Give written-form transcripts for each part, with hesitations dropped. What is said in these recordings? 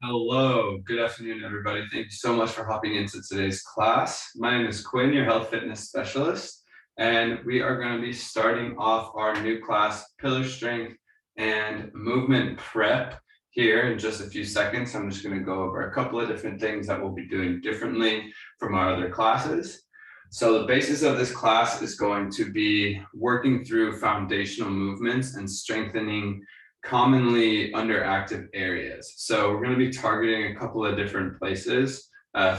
Hello, good afternoon, everybody. Thank you so much for hopping into today's class. My name is Quinn, your health fitness specialist, and we are going to be starting off our new class, Pillar Strength and Movement Prep, here in just a few seconds. I'm just going to go over a couple of different things that we'll be doing differently from our other classes. So the basis of this class is going to be working through foundational movements and strengthening commonly underactive areas. So we're going to be targeting a couple of different places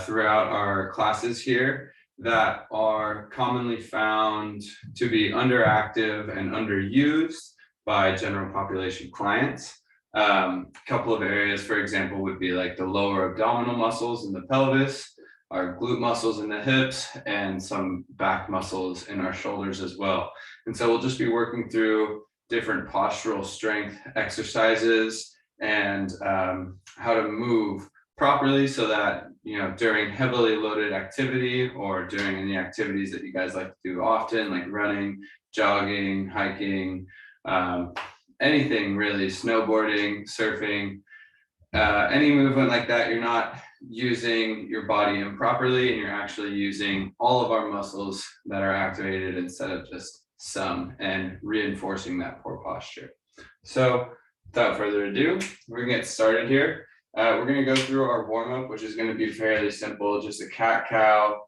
throughout our classes here that are commonly found to be underactive and underused by general population clients. A couple of areas, for example, would be like the lower abdominal muscles in the pelvis, our glute muscles in the hips, and some back muscles in our shoulders as well. And so we'll just be working through different postural strength exercises and how to move properly so that, during heavily loaded activity or during any activities that you guys like to do often, like running, jogging, hiking, anything really, snowboarding, surfing, any movement like that, you're not using your body improperly and you're actually using all of our muscles that are activated instead of just some, and reinforcing that poor posture. So without further ado, we're gonna get started here. We're gonna go through our warm-up, which is gonna be fairly simple, just a cat-cow,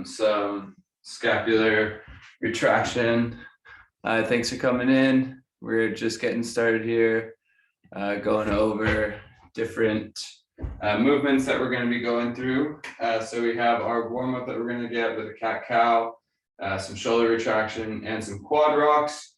some scapular retraction. Thanks for coming in. We're just getting started here, going over different movements that we're going to be going through. So we have our warm-up that we're going to get with a cat-cow, some shoulder retraction, and some quad rocks.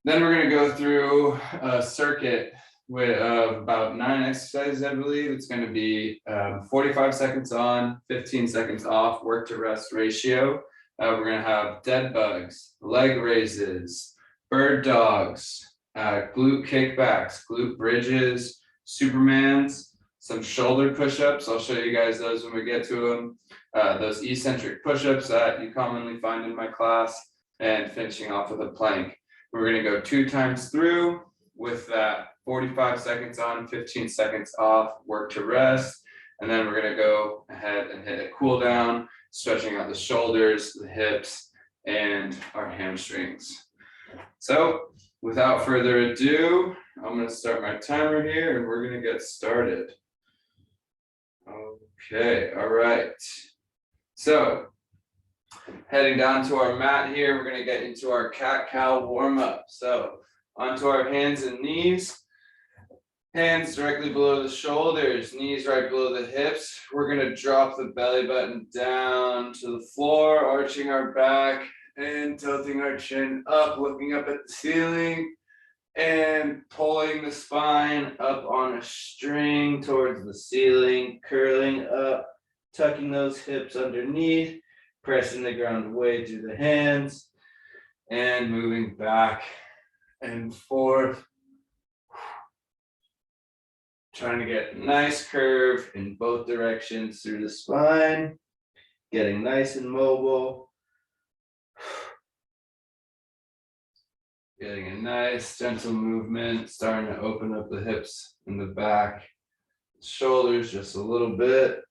Then we're going to go through a circuit with about 9 exercises, I believe. It's going to be 45 seconds on, 15 seconds off, work to rest ratio. We're going to have dead bugs, leg raises, bird dogs, glute kickbacks, glute bridges, Supermans, some shoulder push-ups. I'll show you guys those when we get to them. Those eccentric push-ups that you commonly find in my class, and finishing off with a plank. We're going to go 2 times through with that 45 seconds on, 15 seconds off, work to rest. And then we're going to go ahead and hit a cool down, stretching out the shoulders, the hips, and our hamstrings. So without further ado, I'm going to start my timer here and we're going to get started. Okay, all right. So heading down to our mat here, we're going to get into our cat-cow warm-up. So onto our hands and knees. Hands directly below the shoulders, knees right below the hips. We're going to drop the belly button down to the floor, arching our back and tilting our chin up, looking up at the ceiling, and pulling the spine up on a string towards the ceiling, curling up, tucking those hips underneath, pressing the ground away through the hands, and moving back and forth. Trying to get a nice curve in both directions through the spine, getting nice and mobile. Getting a nice gentle movement, starting to open up the hips and the back, shoulders just a little bit.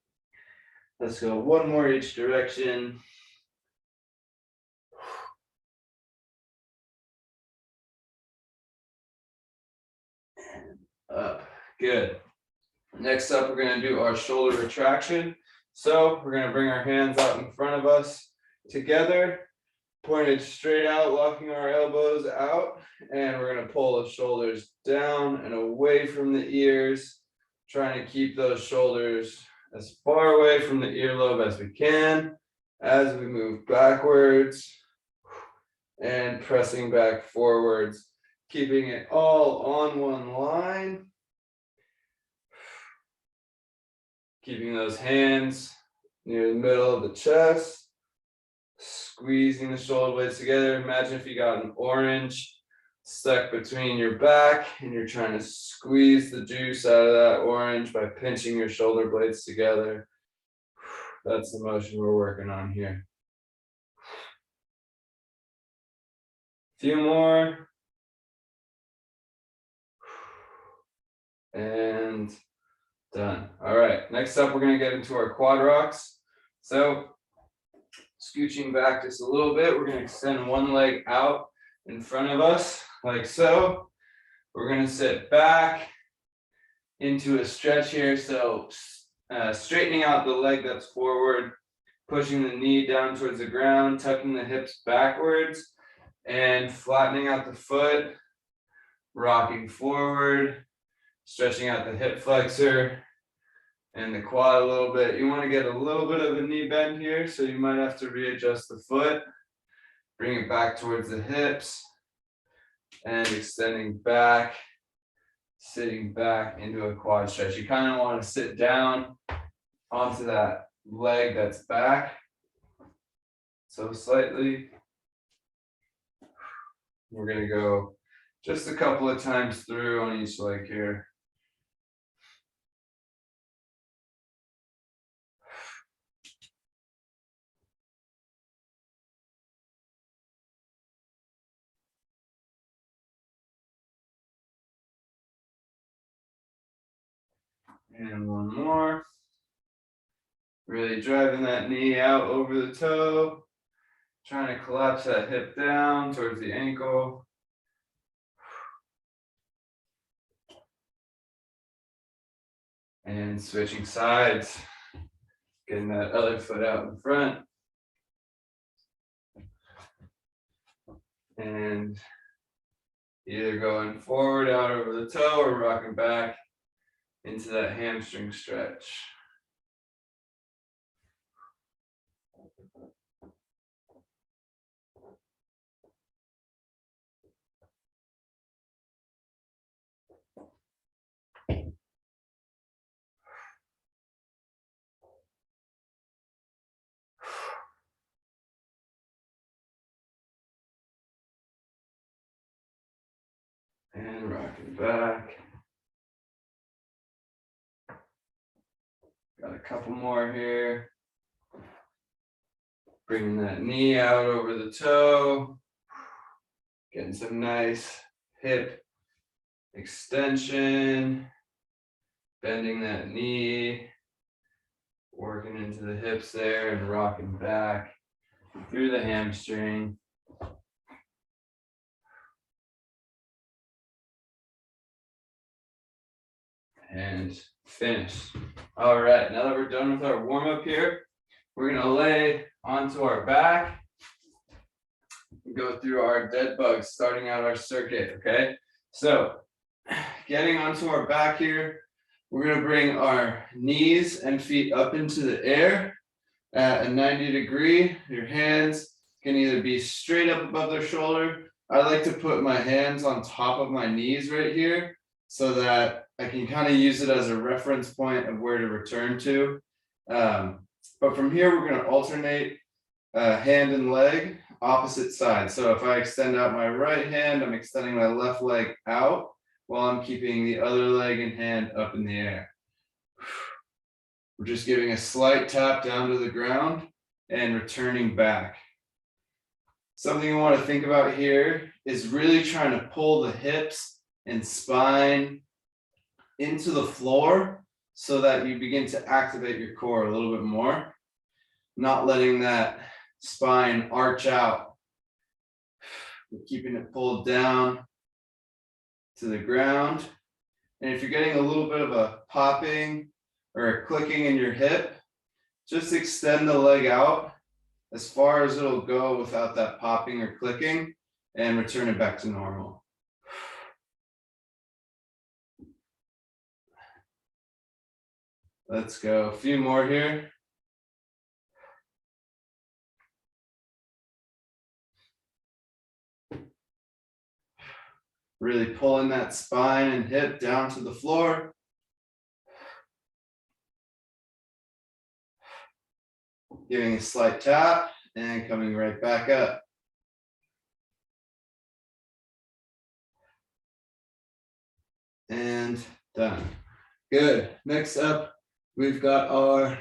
Let's go one more each direction. And up. Good. Next up, we're going to do our shoulder retraction. So we're going to bring our hands out in front of us together, pointed straight out, locking our elbows out, and we're going to pull the shoulders down and away from the ears, trying to keep those shoulders as far away from the earlobe as we can as we move backwards and pressing back forwards, keeping it all on one line. Keeping those hands near the middle of the chest, squeezing the shoulder blades together. Imagine if you got an orange stuck between your back and you're trying to squeeze the juice out of that orange by pinching your shoulder blades together. That's the motion we're working on here. A few more. And Done. All right, next up, we're gonna get into our quad rocks. So scooching back just a little bit, we're gonna extend one leg out in front of us, like so. We're gonna sit back into a stretch here. So straightening out the leg that's forward, pushing the knee down towards the ground, tucking the hips backwards, and flattening out the foot, rocking forward, stretching out the hip flexor and the quad a little bit. You want to get a little bit of a knee bend here, so you might have to readjust the foot, bring it back towards the hips, and extending back, sitting back into a quad stretch. You kind of want to sit down onto that leg that's back. So slightly. We're going to go just a couple of times through on each leg here. And one more. Really driving that knee out over the toe. Trying to collapse that hip down towards the ankle. And switching sides. Getting that other foot out in front. And either going forward out over the toe or rocking back into that hamstring stretch. And rocking back. Got a couple more here. Bringing that knee out over the toe. Getting some nice hip extension. Bending that knee. Working into the hips there and rocking back through the hamstring. And finish. All right, now that we're done with our warm-up here, we're gonna lay onto our back and go through our dead bugs, starting out our circuit, okay? So getting onto our back here, we're gonna bring our knees and feet up into the air at a 90 degree. Your hands can either be straight up above their shoulder. I like to put my hands on top of my knees right here so that I can kind of use it as a reference point of where to return to. But from here, we're going to alternate hand and leg, opposite sides. So if I extend out my right hand, I'm extending my left leg out while I'm keeping the other leg and hand up in the air. We're just giving a slight tap down to the ground and returning back. Something you want to think about here is really trying to pull the hips and spine into the floor so that you begin to activate your core a little bit more, not letting that spine arch out. Keeping it pulled down to the ground. And if you're getting a little bit of a popping or a clicking in your hip, just extend the leg out as far as it'll go without that popping or clicking and return it back to normal. Let's go. A few more here. Really pulling that spine and hip down to the floor. Giving a slight tap and coming right back up. And done. Good. Next up, we've got our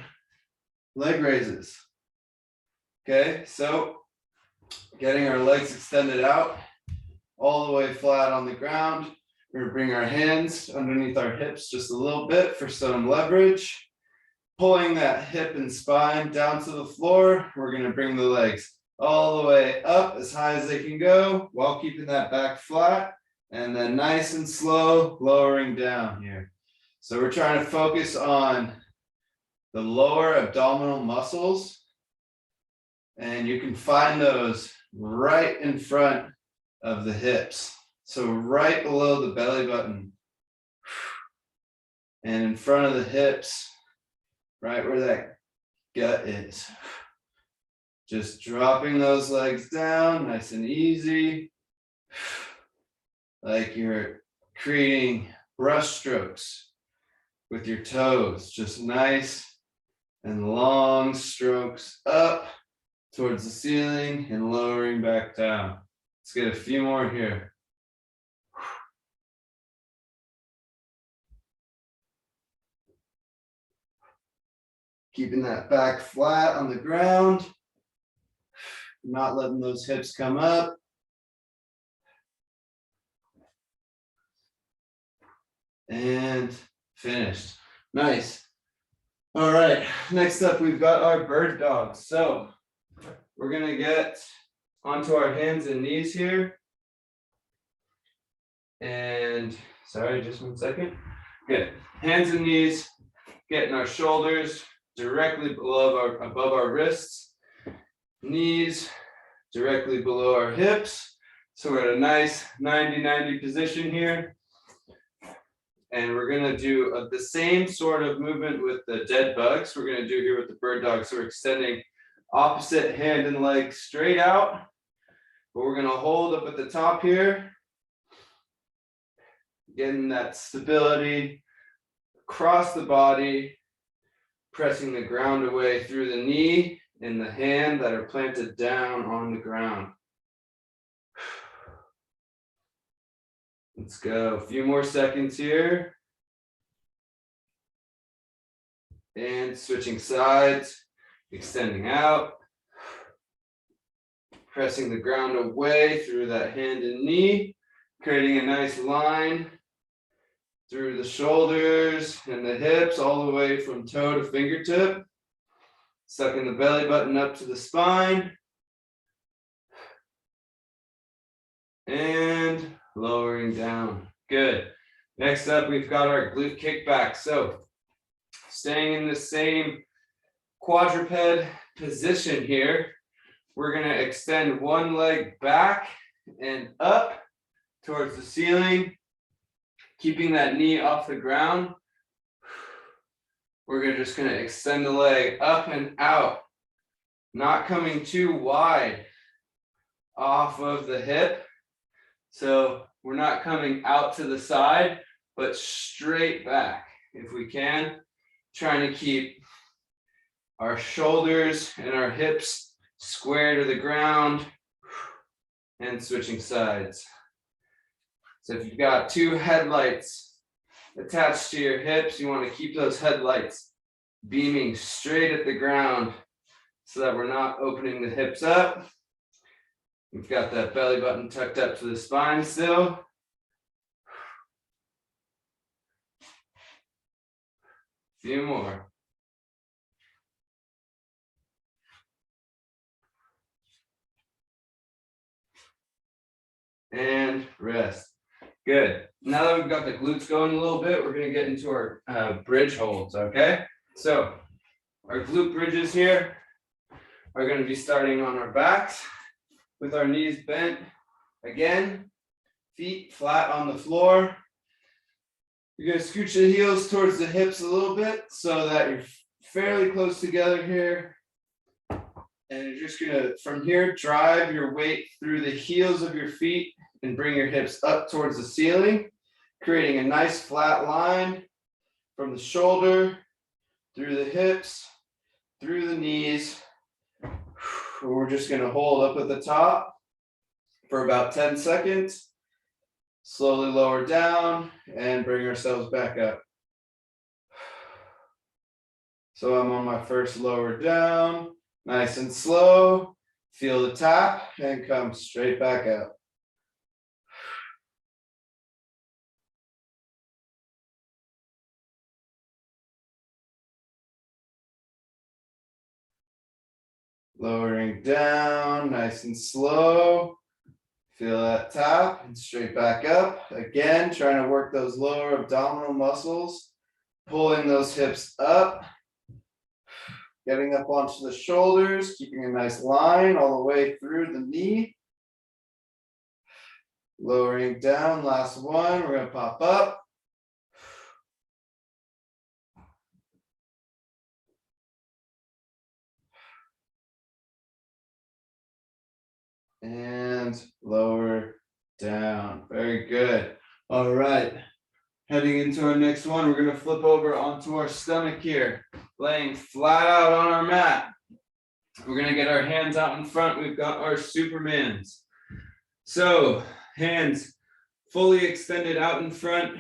leg raises. Okay, so getting our legs extended out all the way flat on the ground. We're gonna bring our hands underneath our hips just a little bit for some leverage. Pulling that hip and spine down to the floor. We're gonna bring the legs all the way up as high as they can go while keeping that back flat. And then nice and slow, lowering down here. So we're trying to focus on the lower abdominal muscles. And you can find those right in front of the hips. So right below the belly button. And in front of the hips, right where that gut is. Just dropping those legs down, nice and easy. Like you're creating brush strokes with your toes. Just nice and long strokes up towards the ceiling and lowering back down. Let's get a few more here. Keeping that back flat on the ground. Not letting those hips come up. And finished. Nice. All right, next up we've got our bird dogs. So we're gonna get onto our hands and knees here. And sorry, just 1 second. Good. Hands and knees, getting our shoulders directly above our wrists, knees directly below our hips. So we're at a nice 90-90 position here. And we're gonna do the same sort of movement with the dead bugs we're gonna do here with the bird dog. So we're extending opposite hand and leg straight out, but we're gonna hold up at the top here, getting that stability across the body, pressing the ground away through the knee and the hand that are planted down on the ground. Let's go. A few more seconds here. And switching sides, extending out, pressing the ground away through that hand and knee, creating a nice line through the shoulders and the hips, all the way from toe to fingertip. Sucking the belly button up to the spine. And lowering down. Good. Next up, we've got our glute kickback. So staying in the same quadruped position here, we're going to extend one leg back and up towards the ceiling, keeping that knee off the ground. We're just going to extend the leg up and out, not coming too wide off of the hip. So we're not coming out to the side, but straight back if we can, trying to keep our shoulders and our hips square to the ground and switching sides. So if you've got two headlights attached to your hips, you want to keep those headlights beaming straight at the ground so that we're not opening the hips up. We've got that belly button tucked up to the spine still. Few more. And rest. Good. Now that we've got the glutes going a little bit, we're going to get into our bridge holds, okay? So our glute bridges here are going to be starting on our backs with our knees bent. Again, feet flat on the floor. You're going to scooch the heels towards the hips a little bit so that you're fairly close together here. And you're just going to, from here, drive your weight through the heels of your feet and bring your hips up towards the ceiling, creating a nice flat line from the shoulder, through the hips, through the knees. We're just going to hold up at the top for about 10 seconds. Slowly lower down and bring ourselves back up. So I'm on my first lower down, nice and slow. Feel the tap and come straight back up. Lowering down, nice and slow. Feel that tap and straight back up. Again, trying to work those lower abdominal muscles, pulling those hips up, getting up onto the shoulders, keeping a nice line all the way through the knee. Lowering down, last one, we're gonna pop up. And lower down, very good. All right, heading into our next one, we're gonna flip over onto our stomach here, laying flat out on our mat. We're gonna get our hands out in front, we've got our Supermans. So, hands fully extended out in front.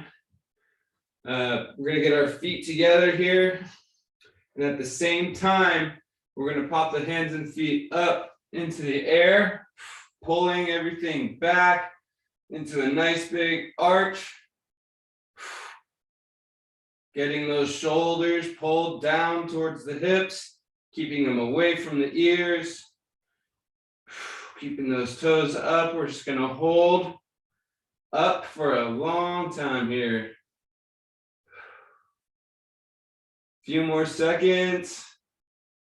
We're gonna get our feet together here. And at the same time, we're gonna pop the hands and feet up into the air, pulling everything back into a nice big arch. Getting those shoulders pulled down towards the hips, keeping them away from the ears. Keeping those toes up, we're just gonna hold up for a long time here. Few more seconds.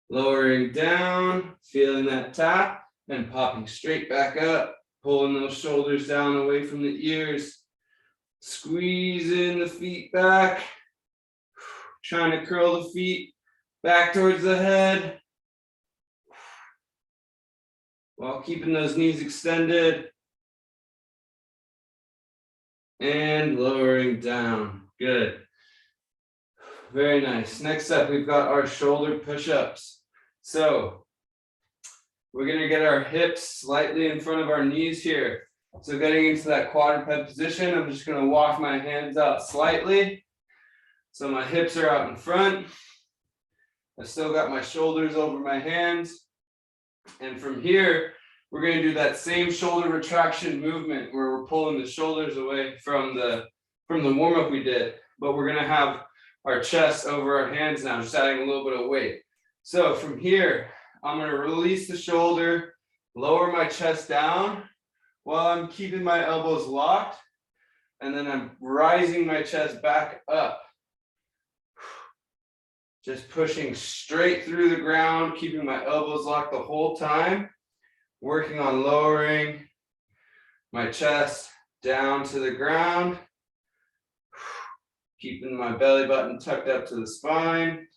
Lowering down, feeling that tap, and popping straight back up, pulling those shoulders down away from the ears. Squeezing the feet back. Trying to curl the feet back towards the head. While keeping those knees extended. And lowering down. Good. Very nice. Next up, we've got our shoulder push-ups. So we're gonna get our hips slightly in front of our knees here. So getting into that quadruped position, I'm just gonna walk my hands out slightly. So my hips are out in front. I've still got my shoulders over my hands. And from here, we're gonna do that same shoulder retraction movement where we're pulling the shoulders away from the warm-up we did, but we're gonna have our chest over our hands now, just adding a little bit of weight. So from here, I'm gonna release the shoulder, lower my chest down while I'm keeping my elbows locked, and then I'm rising my chest back up. Just pushing straight through the ground, keeping my elbows locked the whole time, working on lowering my chest down to the ground. Keeping my belly button tucked up to the spine.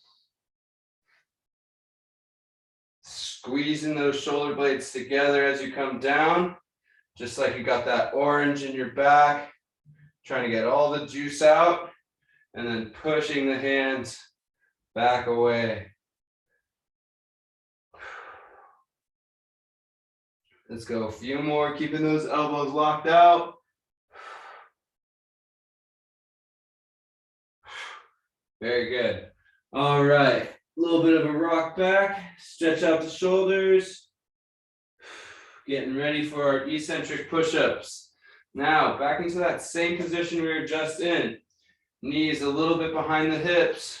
Squeezing those shoulder blades together as you come down, just like you got that orange in your back. Trying to get all the juice out, and then pushing the hands back away. Let's go a few more, keeping those elbows locked out. Very good. All right, a little bit of a rock back, stretch out the shoulders. Getting ready for our eccentric push-ups. Now, back into that same position we were just in. Knees a little bit behind the hips,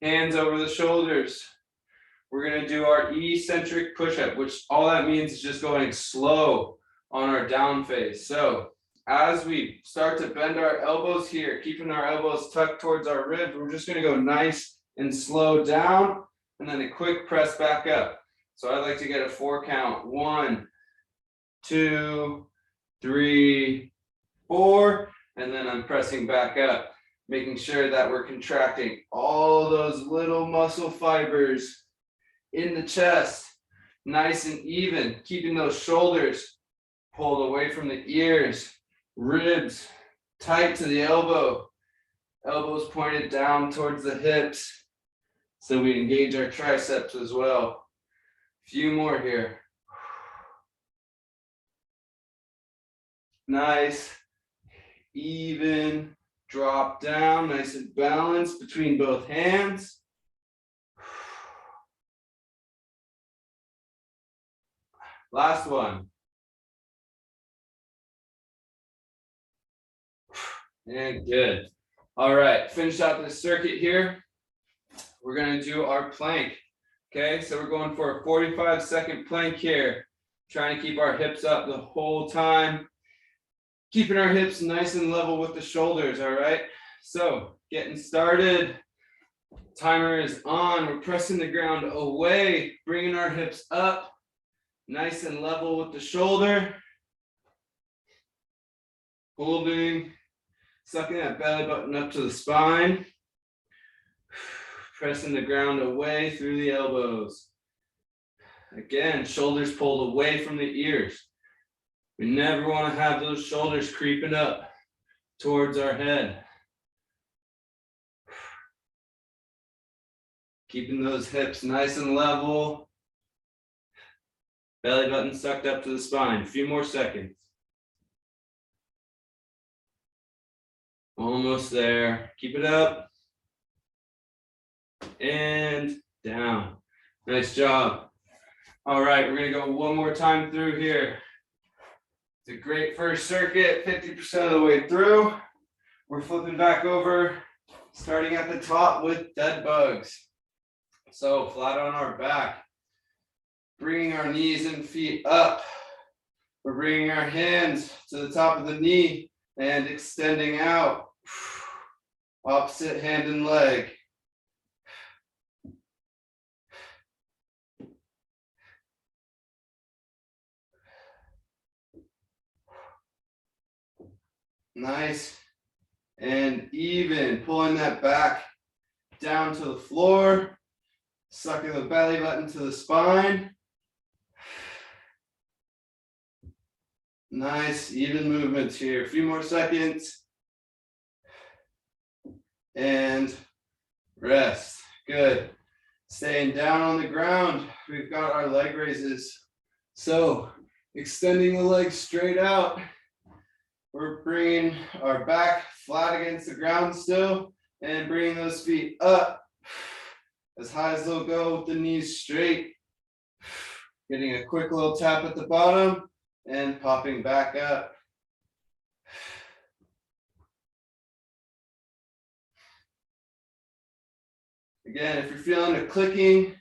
hands over the shoulders. We're gonna do our eccentric push-up, which all that means is just going slow on our down face. So as we start to bend our elbows here, keeping our elbows tucked towards our ribs, we're just gonna go nice and slow down, and then a quick press back up. So I like to get a 4 count. 1, 2, 3, 4, and then I'm pressing back up, making sure that we're contracting all those little muscle fibers in the chest, nice and even, keeping those shoulders pulled away from the ears. Ribs tight to the elbow, elbows pointed down towards the hips, so we engage our triceps as well. Few more here. Nice, even, drop down, nice and balanced between both hands. Last one. And good. All right, finish out this circuit here. We're gonna do our plank. Okay, so we're going for a 45-second plank here. Trying to keep our hips up the whole time. Keeping our hips nice and level with the shoulders, all right? So, getting started. Timer is on. We're pressing the ground away, bringing our hips up, nice and level with the shoulder. Holding, sucking that belly button up to the spine. Pressing the ground away through the elbows. Again, shoulders pulled away from the ears. We never want to have those shoulders creeping up towards our head. Keeping those hips nice and level. Belly button sucked up to the spine. A few more seconds. Almost there. Keep it up. And down. Nice job. All right, we're going to go one more time through here. It's a great first circuit, 50% of the way through. We're flipping back over, starting at the top with dead bugs. So flat on our back, bringing our knees and feet up. We're bringing our hands to the top of the knee and extending out. Opposite hand and leg. Nice and even, pulling that back down to the floor, sucking the belly button to the spine. Nice, even movements here. A few more seconds. And rest. Good. Staying down on the ground. We've got our leg raises. So extending the legs straight out. We're bringing our back flat against the ground still and bringing those feet up as high as they'll go with the knees straight. Getting a quick little tap at the bottom and popping back up. Again, if you're feeling a clicking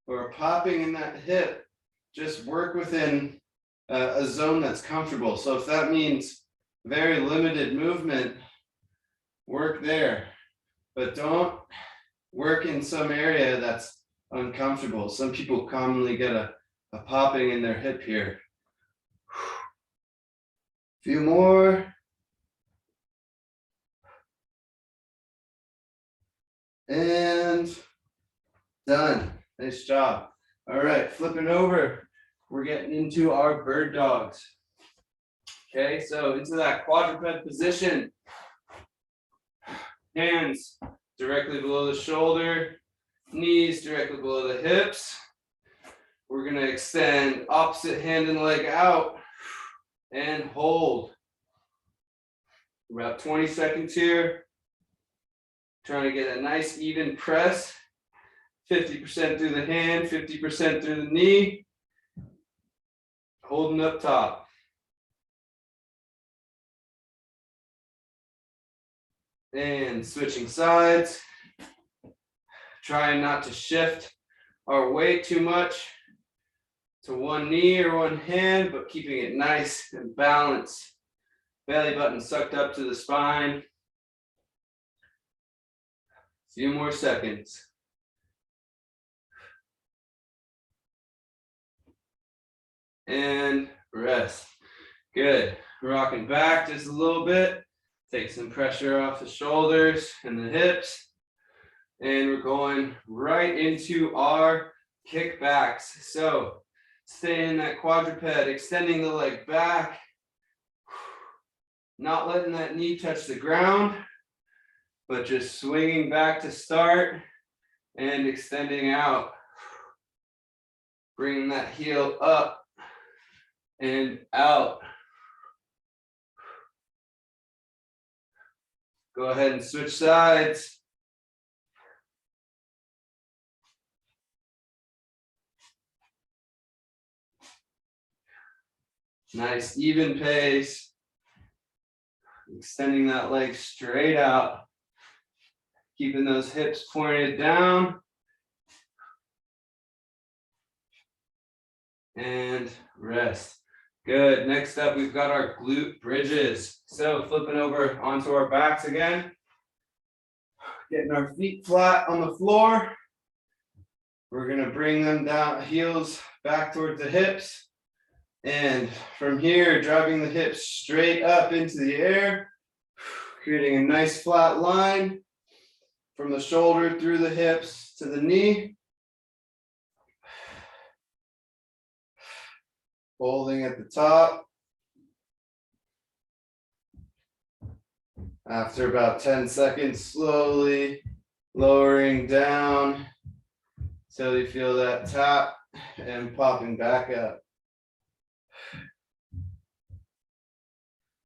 or a popping in that hip, just work within a zone that's comfortable. So if that means very limited movement, work there, but don't work in some area that's uncomfortable. Some people commonly get a popping in their hip here. Few more. And done. Nice job. All right, flipping over. We're getting into our bird dogs. Okay, so into that quadruped position. Hands directly below the shoulder, knees directly below the hips. We're going to extend opposite hand and leg out and hold. About 20 seconds here. Trying to get a nice even press. 50% through the hand, 50% through the knee. Holding up top. And switching sides. Trying not to shift our weight too much to one knee or one hand, but keeping it nice and balanced. Belly button sucked up to the spine. A few more seconds. And rest. Good. Rocking back just a little bit. Take some pressure off the shoulders and the hips. And we're going right into our kickbacks. So stay in that quadruped, extending the leg back. Not letting that knee touch the ground, but just swinging back to start and extending out. Bringing that heel up and out. Go ahead and switch sides. Nice even pace. Extending that leg straight out. Keeping those hips pointed down. and rest. Good. Next up, we've got our glute bridges. So flipping over onto our backs again, getting our feet flat on the floor. We're going to bring them down, heels back towards the hips. And from here, driving the hips straight up into the air, creating a nice flat line from the shoulder through the hips to the knee. Holding at the top. After about 10 seconds, slowly lowering down until you feel that tap and popping back up.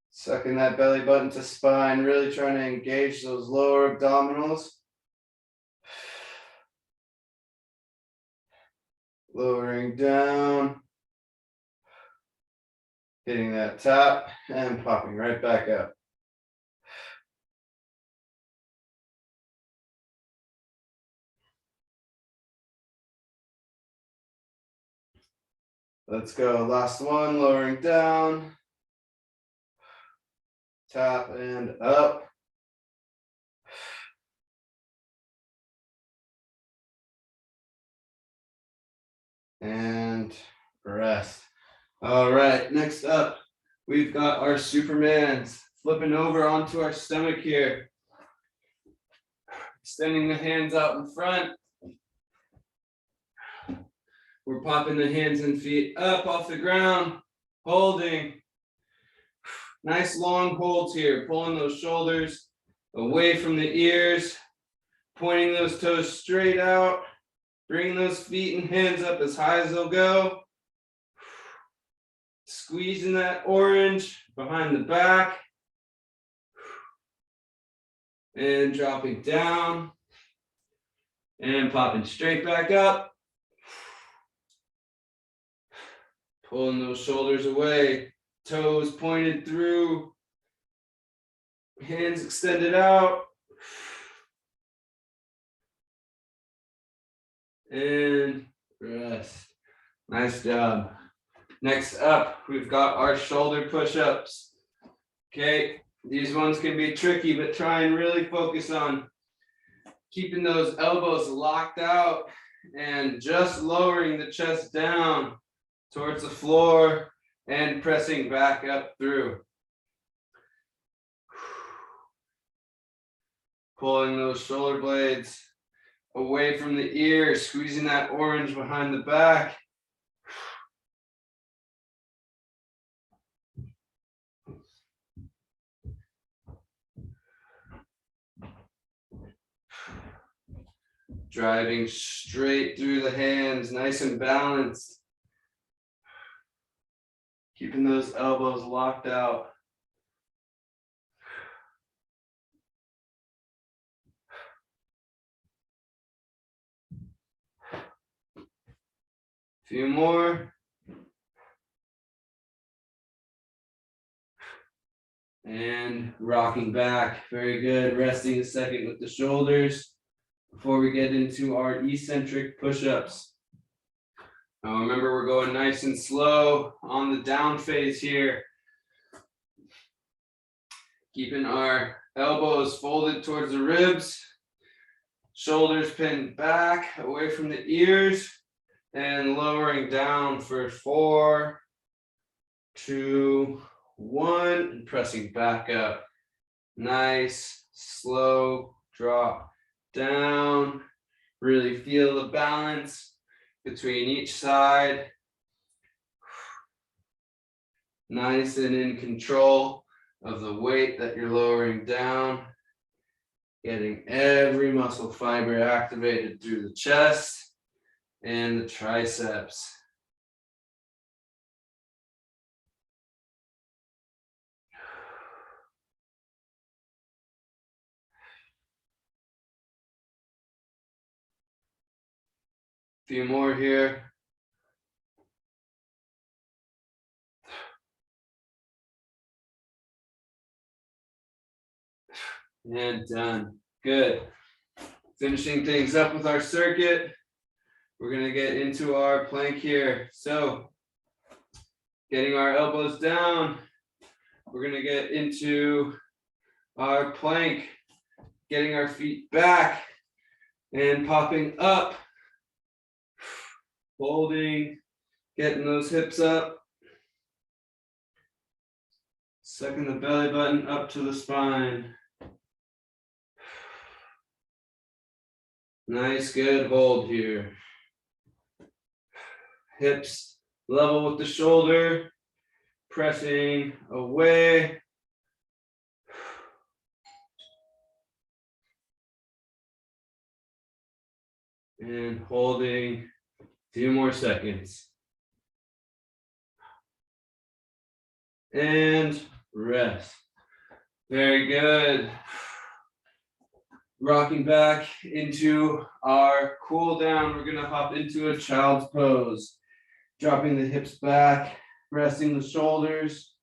Sucking that belly button to spine, really trying to engage those lower abdominals. Lowering down. Hitting that tap and popping right back up. Let's go. Last one, lowering down. Tap and up. And rest. All right, next up, we've got our Supermans. Flipping over onto our stomach here. Extending the hands out in front. We're popping the hands and feet up off the ground, holding. Nice long holds here, pulling those shoulders away from the ears, pointing those toes straight out, bringing those feet and hands up as high as they'll go. Squeezing that orange behind the back. And dropping down. And popping straight back up. Pulling those shoulders away, toes pointed through, hands extended out. And rest. Nice job. Next up, we've got our shoulder push-ups. Okay, these ones can be tricky, but try and really focus on keeping those elbows locked out and just lowering the chest down towards the floor and pressing back up through. Pulling those shoulder blades away from the ears, squeezing that orange behind the back. Driving straight through the hands, nice and balanced. Keeping those elbows locked out. Few more. And rocking back. Very good. Resting a second with the shoulders before we get into our eccentric push-ups. Now remember, we're going nice and slow on the down phase here. Keeping our elbows folded towards the ribs, shoulders pinned back away from the ears, and lowering down for 4, 2, 1, and pressing back up. Nice, slow drop down. Really feel the balance between each side. Nice and in control of the weight that you're lowering down. Getting every muscle fiber activated through the chest and the triceps. Few more here. And done. Good. Finishing things up with our circuit. We're going to get into our plank here. So Getting our elbows down. We're gonna get into our plank, getting our feet back and popping up, holding, getting those hips up, sucking the belly button up to the spine. Nice, good hold here. Hips level with the shoulder, pressing away. And holding a few more seconds. And rest. Very good. Rocking back into our cool down. We're gonna hop into a child's pose. Dropping the hips back, resting the shoulders.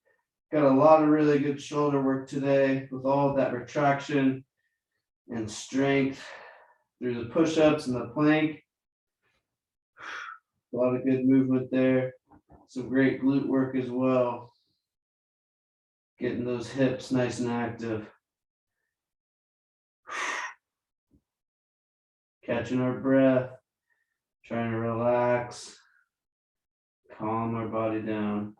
Got a lot of really good shoulder work today with all of that retraction and strength through the push-ups and the plank. A lot of good movement there. Some great glute work as well. Getting those hips nice and active. Catching our breath, trying to relax, calm our body down.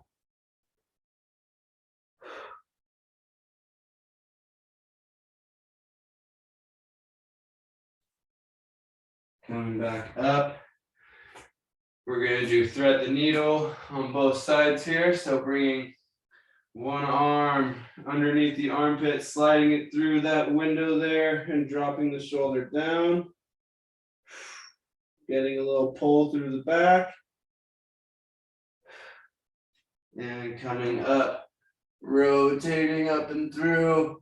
Coming back up. We're going to do thread the needle on both sides here. So bringing one arm underneath the armpit, sliding it through that window there and dropping the shoulder down. Getting a little pull through the back. And coming up, rotating up and through.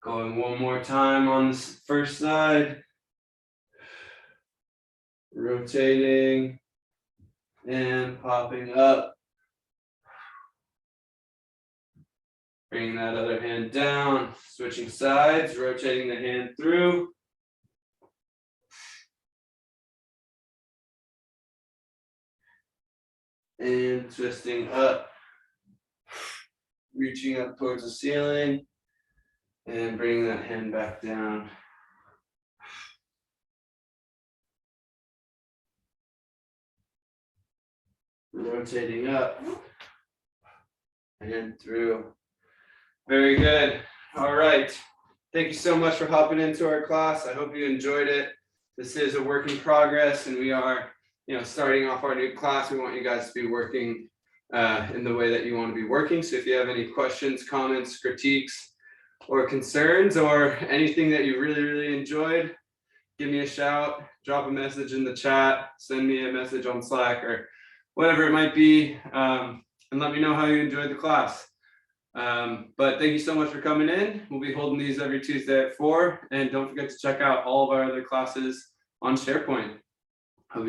Going one more time on this first side. Rotating and popping up. Bringing that other hand down, switching sides, rotating the hand through. And twisting up, reaching up towards the ceiling, and bringing that hand back down. Rotating up and through. Very good. All right. Thank you so much for hopping into our class. I hope you enjoyed it. This is a work in progress, and we are, starting off our new class. We want you guys to be working in the way that you want to be working. So if you have any questions, comments, critiques, or concerns, or anything that you really, really enjoyed, give me a shout, drop a message in the chat, send me a message on Slack or whatever it might be, and let me know how you enjoyed the class. But thank you so much for coming in. We'll be holding these every Tuesday at 4, and don't forget to check out all of our other classes on SharePoint.